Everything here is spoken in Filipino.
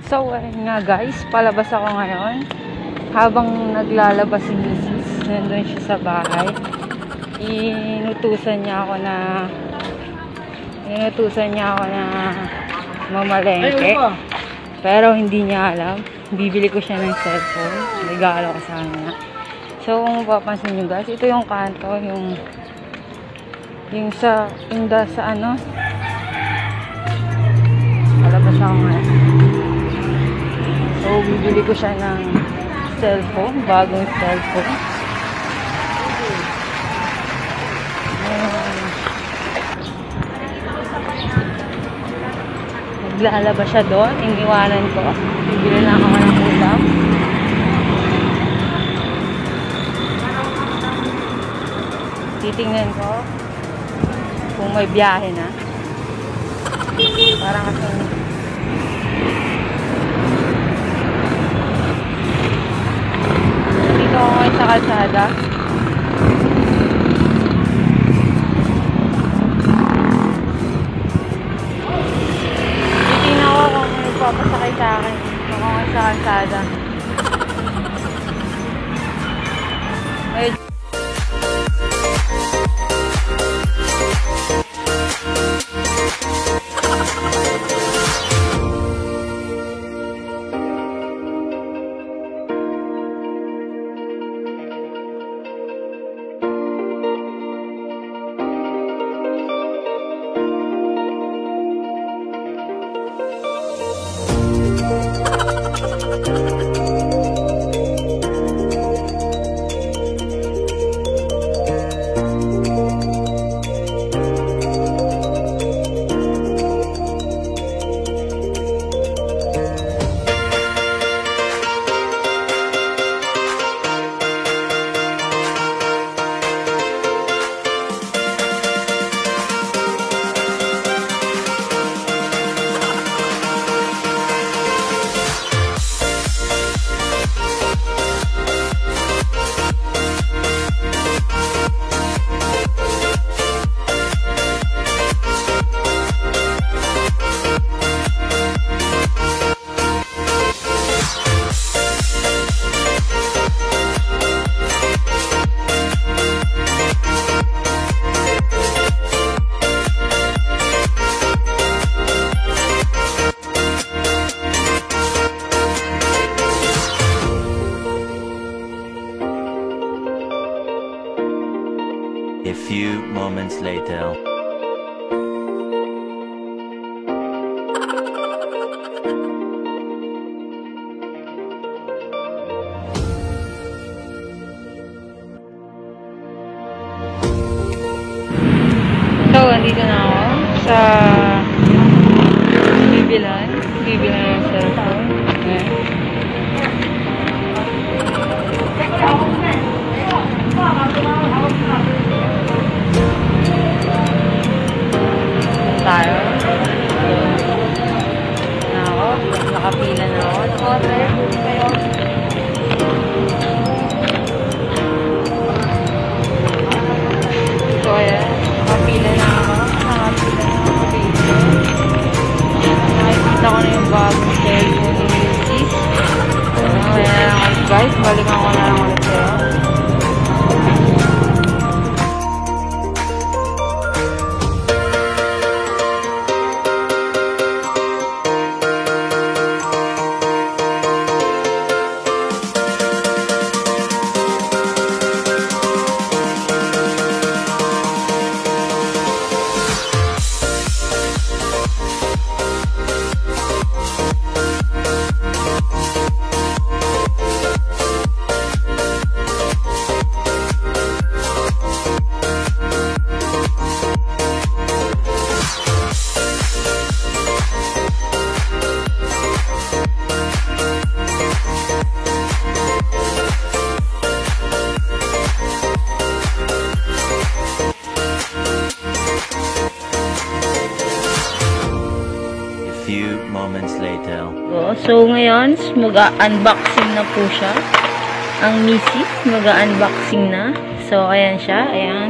So, ayun nga guys, palabas ako ngayon. Habang naglalabas si Misis, nandun siya sa bahay. Inutusan niya ako na mamalengke. Pero hindi niya alam. Bibili ko siya ng cellphone. Regalo ko sa kanya. So, kung mapapansin nyo guys, ito yung kanto, yung sa ano. Palabas ako ngayon. So, bibili ko siya ng cellphone, bagong cellphone. Naglalaba siya doon, iniwanan ko. Bibili lang ako ng ulam. Titingnan ko kung may biyahe na. Parang kasi dito ako ngayon sa kalsada. Titingnan ko kung may papasakay sa akin. Dito ako ngayon sa kalsada. A few moments later. So, andito na ako sa bibilan ng cellphone. Tayo. Na ako. Nakapila na ako. So, ayan. Nakapila na ako. Nakikita ko na yung bagong cellphone ni Misis. Ayan, guys. Balikan ko na lang ulit sa'yo. Few moments later. So ngayon, mag-unboxing na po siya. Ang Misis, mag-unboxing na. So ayan siya, ayan.